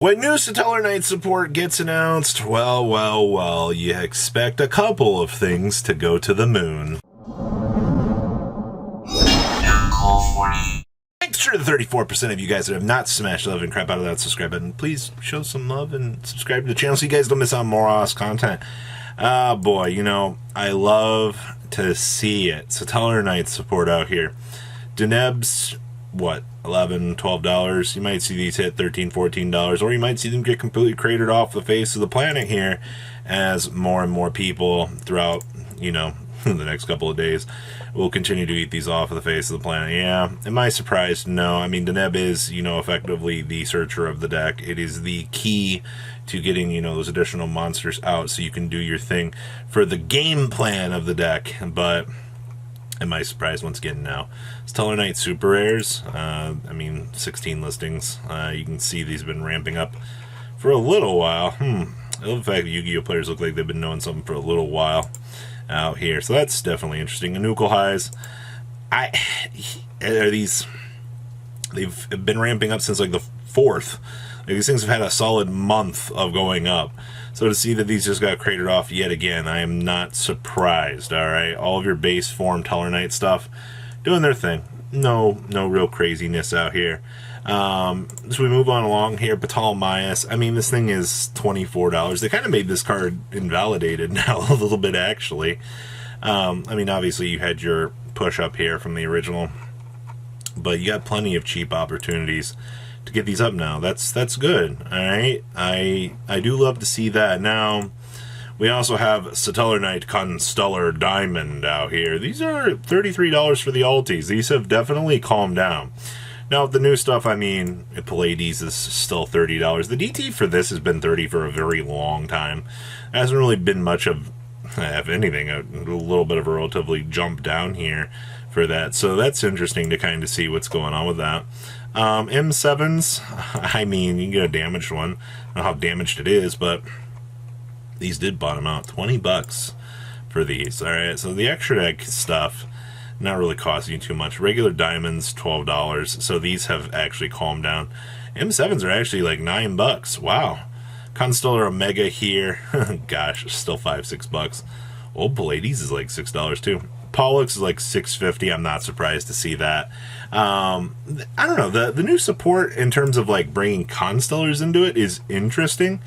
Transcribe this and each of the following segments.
When new Stellar Knight support gets announced, well, you expect a couple of things to go to the moon. Make sure the 34% of you guys that have not smashed the love and crap out of that subscribe button, please show some love and subscribe to the channel so you guys don't miss out on more awesome content. Boy, you know, I love to see it. Stellar Knight support out here. Deneb's, what, $11, $12. You might see these hit $13, $14, or you might see them get completely cratered off the face of the planet here as more and more people throughout, you know, the next couple of days will continue to eat these off of the face of the planet. Yeah, am I surprised? No. I mean, Deneb is, you know, effectively the searcher of the deck. It is the key to getting, you know, those additional monsters out so you can do your thing for the game plan of the deck. But am I surprised once again? No. Stellar Knight Super Rares, I mean, 16 listings. You can see these have been ramping up for a little while. I love the fact that Yu-Gi-Oh! Players look like they've been knowing something for a little while out here. So that's definitely interesting. Anukel highs. They've been ramping up since like the 4th. Like, these things have had a solid month of going up. So to see that these just got cratered off yet again, I am not surprised, alright? All of your base form Stellar Knight stuff doing their thing. No real craziness out here. So we move on along here. Ptolemaeus. I mean, this thing is $24. They kind of made this card invalidated now a little bit, actually. I mean, obviously you had your push up here from the original, but you got plenty of cheap opportunities to get these up now. That's good. All right, I do love to see that. Now we also have Stellar Knight Constellar Diamond out here. These are $33 for the alties. These have definitely calmed down. Now the new stuff, I mean, Pallades is still $30. The DT for this has been $30 for a very long time. There hasn't really been much of, if anything, a little bit of a relatively jump down here for that. So that's interesting to kind of see what's going on with that. M7s, I mean, you can get a damaged one. I don't know how damaged it is, but these did bottom out. $20 for these. Alright, so the extra deck stuff, not really costing you too much. Regular diamonds, $12. So these have actually calmed down. M7s are actually like $9. Wow. Constellar Omega here. Gosh, still $5-6. Old Pallades is like $6 too. Pollux is like $6.50. I'm not surprised to see that. I don't know. The new support in terms of like bringing Constellars into it is interesting.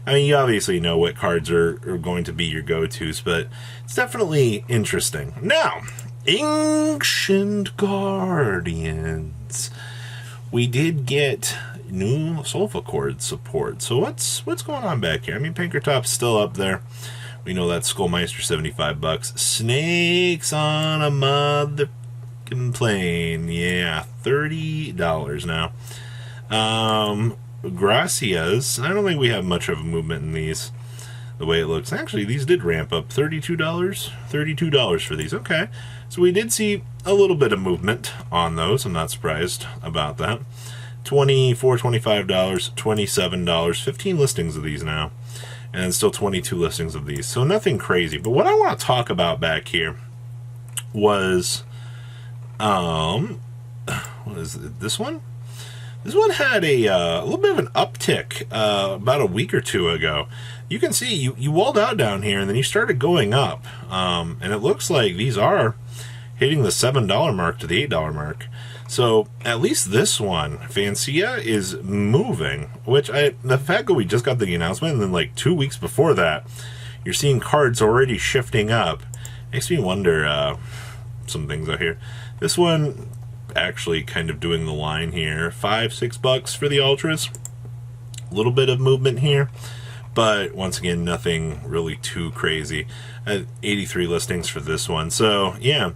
I mean, you obviously know what cards are going to be your go-tos, but it's definitely interesting. Now, Ancient Guardians. We did get new Sulfa Chord support. So what's going on back here? I mean, Pinkertop's still up there. We know that Skullmeister, $75. Snakes on a motherfucking plane. Yeah, $30 now. Gracias. I don't think we have much of a movement in these, the way it looks. Actually, these did ramp up. $32? $32 for these. Okay. So we did see a little bit of movement on those. I'm not surprised about that. $24, $25, $27. 15 listings of these now. And still 22 listings of these. So nothing crazy. But what I want to talk about back here was, what is it, this one? This one had a little bit of an uptick about a week or two ago. You can see you walled out down here and then you started going up. And it looks like these are hitting the $7 mark to the $8 mark. So at least this one, Fancia, is moving, which the fact that we just got the announcement and then like 2 weeks before that, you're seeing cards already shifting up, makes me wonder some things out here. This one actually kind of doing the line here, $5-6 for the Ultras. A little bit of movement here, but once again, nothing really too crazy. 83 listings for this one. So yeah,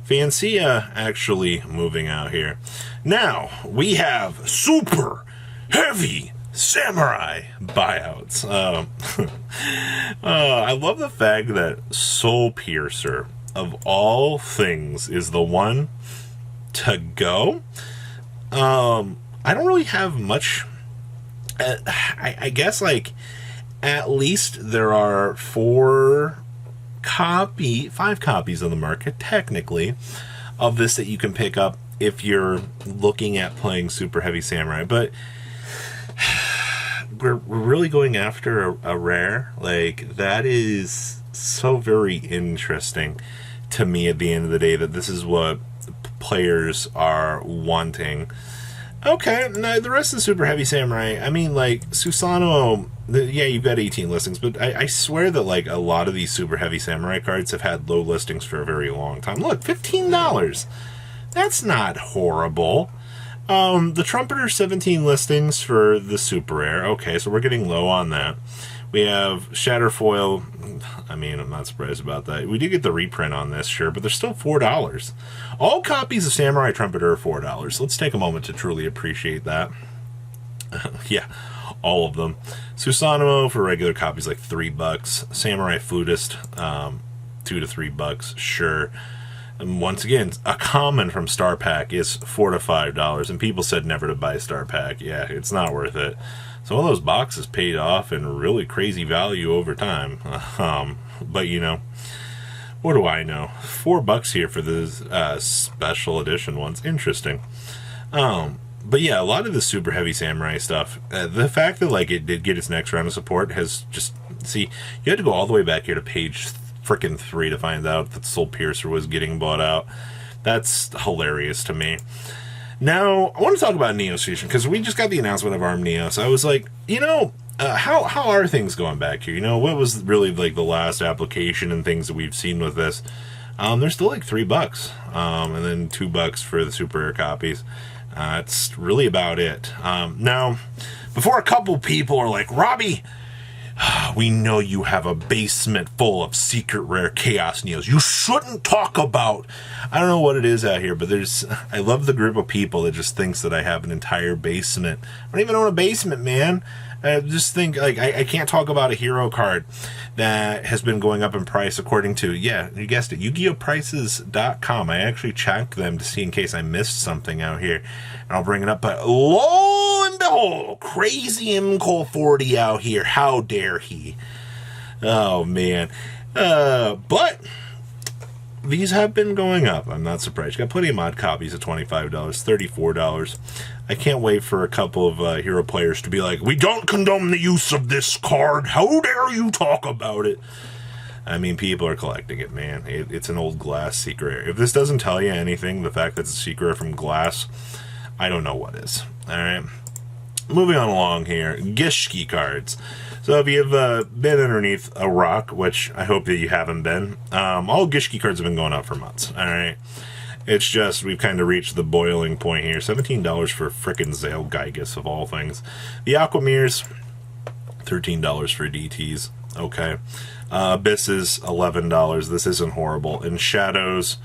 Fancia actually moving out here. Now we have super heavy samurai buyouts. I love the fact that Soul Piercer of all things is the one to go. I don't really have much. I guess like at least there are 5 copies on the market technically of this that you can pick up if you're looking at playing Super Heavy Samurai. But we're really going after a rare. Like, that is so very interesting to me at the end of the day, that this is what players are wanting. Okay, now the rest of the Super Heavy Samurai, I mean, like, Susanoo, yeah, you've got 18 listings, but I swear that, like, a lot of these Super Heavy Samurai cards have had low listings for a very long time. Look, $15. That's not horrible. The Trumpeter, 17 listings for the Super Rare. Okay, so we're getting low on that. We have Shatterfoil. I mean, I'm not surprised about that. We did get the reprint on this, sure, but they're still $4. All copies of Samurai Trumpeter are $4. Let's take a moment to truly appreciate that. Yeah, all of them. Susanoo for regular copies, like $3. Samurai Flutist, $2 to $3, sure. And once again, a common from Star Pack is $4 to $5, and people said never to buy Star Pack. Yeah, it's not worth it. Some of those boxes paid off in really crazy value over time. But, you know, what do I know? $4 here for the special edition ones. Interesting. But yeah, a lot of the Super Heavy Samurai stuff, the fact that, like, it did get its next round of support has just... See, you had to go all the way back here to page frickin' 3 to find out that Soul Piercer was getting bought out. That's hilarious to me. Now, I want to talk about Neos Fusion, because we just got the announcement of ARM Neos. I was like, you know, how are things going back here? You know, what was really, like, the last application and things that we've seen with this? They're still, like, $3, and then $2 for the Super Rare copies. It's really about it. Now, before a couple people are like, Robbie, we know you have a basement full of secret rare Chaos Neos. You shouldn't talk about... I don't know what it is out here, but I love the group of people that just thinks that I have an entire basement. I don't even own a basement, man. I just think, like, I can't talk about a hero card that has been going up in price according to, yeah, you guessed it, YugiOhPrices.com. I actually checked them to see in case I missed something out here, and I'll bring it up. But lo and behold, crazy MCole 40 out here. How dare he? Oh, man. But these have been going up. I'm not surprised. Got plenty of mod copies at $25, $34. I can't wait for a couple of hero players to be like, we don't condone the use of this card. How dare you talk about it? I mean, people are collecting it, man. It's an old Glass secret. If this doesn't tell you anything, the fact that it's a secret from Glass, I don't know what is. All right. Moving on along here. Gishki cards. So if you've been underneath a rock, which I hope that you haven't been, all Gishki cards have been going up for months. All right. It's just, we've kind of reached the boiling point here. $17 for frickin' Zale Gygus, of all things. The Aquamirs, $13 for DTs. Okay. Abysses, $11. This isn't horrible. And Shadows,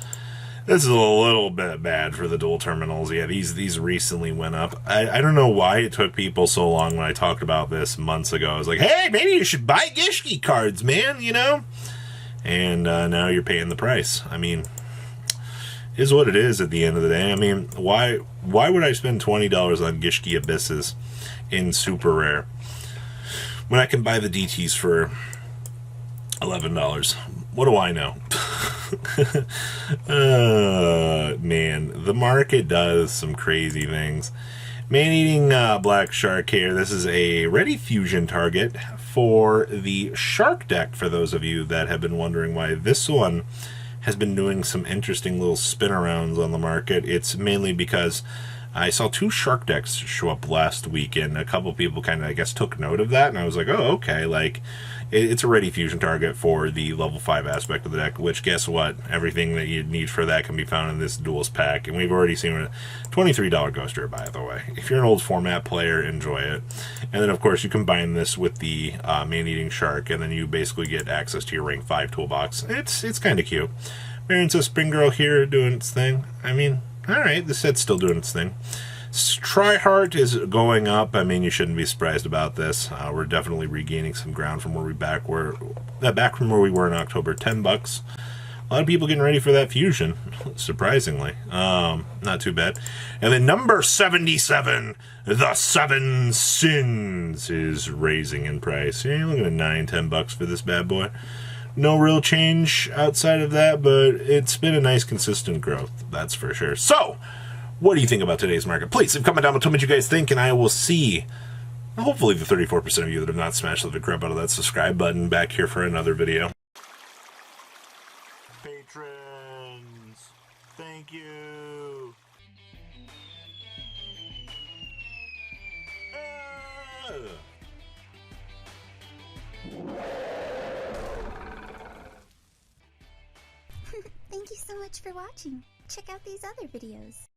this is a little bit bad for the dual terminals. Yeah, these recently went up. I don't know why it took people so long when I talked about this months ago. I was like, hey, maybe you should buy Gishki cards, man, you know? And now you're paying the price. I mean... is what it is at the end of the day. I mean, why would I spend $20 on Gishki Abysses in Super Rare when I can buy the DTs for $11? What do I know? Man, the market does some crazy things. Man-eating Black Shark here. This is a ready fusion target for the Shark deck, for those of you that have been wondering why this one has been doing some interesting little spin arounds on the market. It's mainly because I saw 2 Shark decks show up last week, and a couple people kind of, I guess, took note of that, and I was like, oh, okay, like, it's a ready fusion target for the level 5 aspect of the deck, which, guess what? Everything that you need for that can be found in this duels pack, and we've already seen a $23 Ghost Rare, by the way. If you're an old format player, enjoy it. And then, of course, you combine this with the Man-Eating Shark, and then you basically get access to your rank 5 toolbox. It's kind of cute. Marion says Spring Girl here doing its thing. I mean, alright, the set's still doing its thing. Tryhard is going up. I mean, you shouldn't be surprised about this. We're definitely regaining some ground from where we back from where we were in October. $10. A lot of people getting ready for that fusion, surprisingly. Not too bad. And then number 77, the 7 Sins, is raising in price. Yeah, you're looking at $9-10 for this bad boy. No real change outside of that, but it's been a nice consistent growth, that's for sure. So, what do you think about today's market? Please leave a comment down below. Tell me what you guys think, and I will see hopefully the 34% of you that have not smashed the crap out of that subscribe button, back here for another video. Patrons, thank you. Thank you so much for watching. Check out these other videos.